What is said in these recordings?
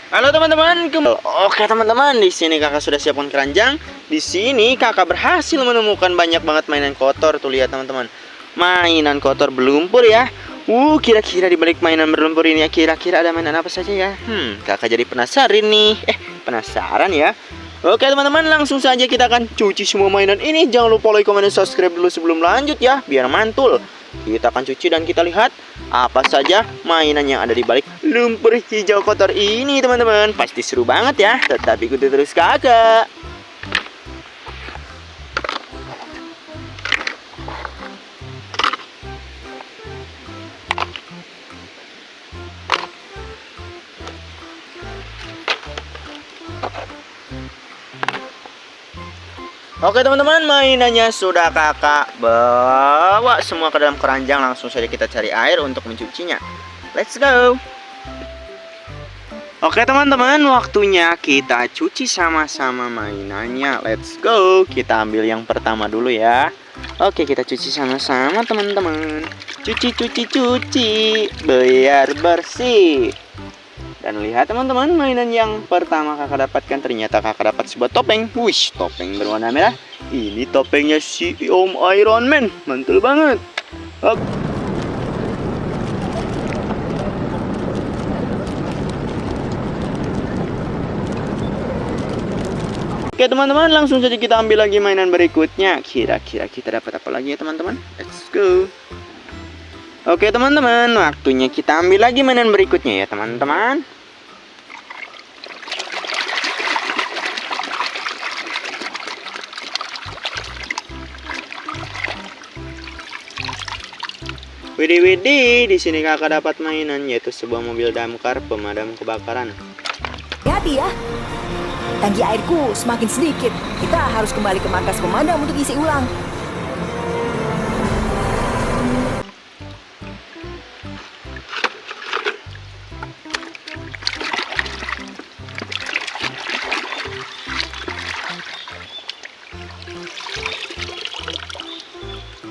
Halo teman-teman, oke teman-teman, di sini kakak sudah siapkan keranjang. Di sini kakak berhasil menemukan banyak banget mainan kotor. Tuh lihat teman-teman, mainan kotor berlumpur ya. Kira-kira di balik mainan berlumpur ini ya, kira-kira ada mainan apa saja ya? Kakak jadi penasaran nih. Penasaran ya? Oke teman-teman, langsung saja kita akan cuci semua mainan ini. Jangan lupa like, comment, dan subscribe dulu sebelum lanjut ya, biar mantul. Kita akan cuci dan kita lihat apa saja mainan yang ada di balik lumpur hijau kotor ini teman-teman. Pasti seru banget ya. Tetap ikuti terus kakak. Oke teman-teman, mainannya sudah kakak bawa semua ke dalam keranjang. Langsung saja kita cari air untuk mencucinya. Let's go. Oke teman-teman, waktunya kita cuci sama-sama mainannya. Let's go. Kita ambil yang pertama dulu ya. Oke, kita cuci sama-sama teman-teman. Cuci, biar bersih. Dan lihat teman-teman, mainan yang pertama kakak dapatkan, ternyata kakak dapat sebuah topeng. Wih, topeng berwarna merah. Ini topengnya si Om Iron Man. Mantul banget. Oke teman-teman, langsung saja kita ambil lagi mainan berikutnya. Kira-kira kita dapat apa lagi ya teman-teman? Let's go. Oke teman-teman, waktunya kita ambil lagi mainan berikutnya ya teman-teman. Widih, di sini kakak dapat mainan, yaitu sebuah mobil damkar pemadam kebakaran. Hati ya, tangki airku semakin sedikit. Kita harus kembali ke markas pemadam untuk isi ulang.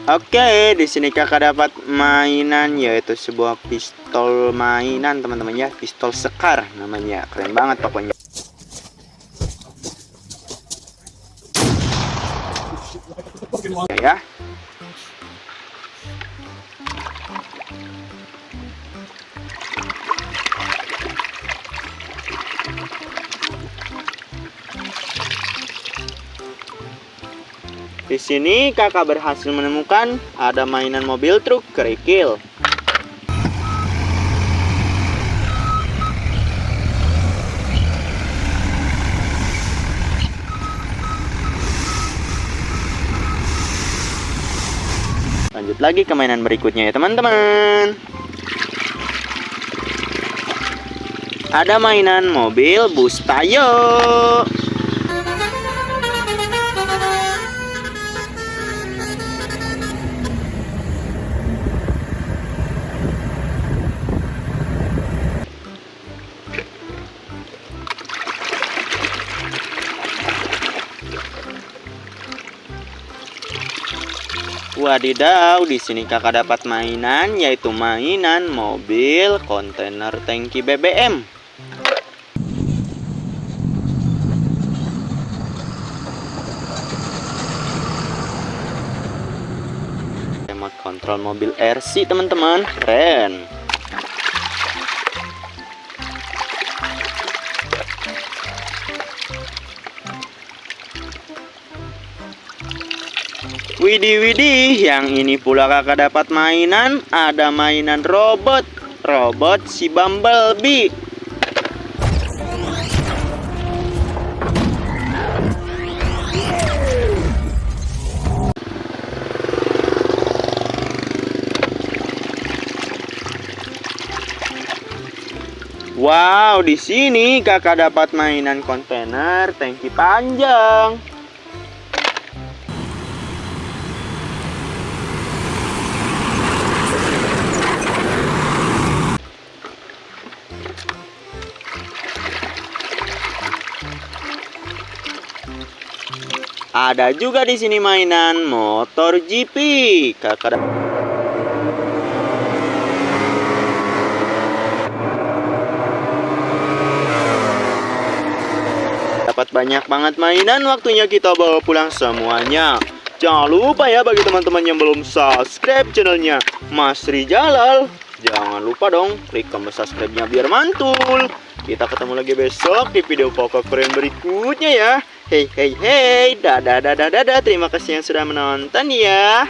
Oke, di sini kakak dapat mainan, yaitu sebuah pistol mainan teman-teman ya, pistol sekar namanya, keren banget pokoknya. Ya. Di sini kakak berhasil menemukan ada mainan mobil truk kerikil. Lanjut lagi ke mainan berikutnya ya teman-teman. Ada mainan mobil bus Tayo. Wadidaw, di sini kakak dapat mainan, yaitu mainan mobil kontainer tangki BBM. Remote control mobil RC teman-teman, keren. Widih, yang ini pula kakak dapat mainan, ada mainan robot si Bumblebee. Wow, di sini kakak dapat mainan kontainer tangki panjang. Ada juga di sini mainan motor GP. Kakak dapat banyak banget mainan, waktunya kita bawa pulang semuanya. Jangan lupa ya bagi teman-teman yang belum subscribe channelnya Mas Rijalal, jangan lupa dong klik tombol subscribe-nya biar mantul. Kita ketemu lagi besok di video pokok keren berikutnya ya. Hey hey hey, dadah dadah dadah. Terima kasih yang sudah menonton ya.